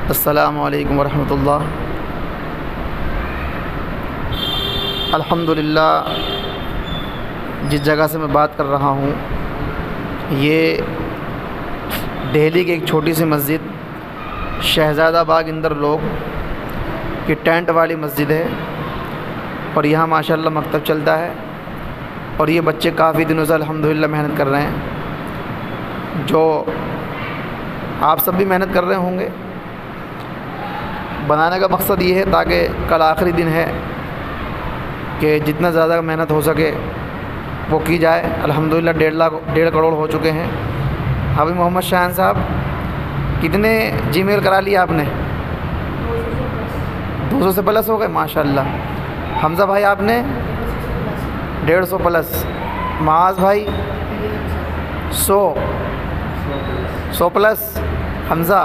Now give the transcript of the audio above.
अस्सलामु अलैकुम वरहमतुल्लाह। अल्हम्दुलिल्लाह, जिस जगह से मैं बात कर रहा हूँ ये दिल्ली की एक छोटी सी मस्जिद शहज़ादा बाग इंदर लोग की टेंट वाली मस्जिद है और यहाँ माशाल्लाह मकतब चलता है और ये बच्चे काफ़ी दिनों से अल्हम्दुलिल्लाह मेहनत कर रहे हैं। जो आप सब भी मेहनत कर रहे होंगे। बनाने का मकसद ये है ताकि कल आखिरी दिन है कि जितना ज़्यादा मेहनत हो सके वो की जाए। अल्हम्दुलिल्लाह 1.5 करोड़ हो चुके हैं। हाफिज़ मोहम्मद शाहान साहब, कितने जीमेल करा लिए आपने? 200 से प्लस हो गए माशाल्लाह। हमज़ा भाई आपने 150 प्लस, माज भाई 100 प्लस, हमज़ा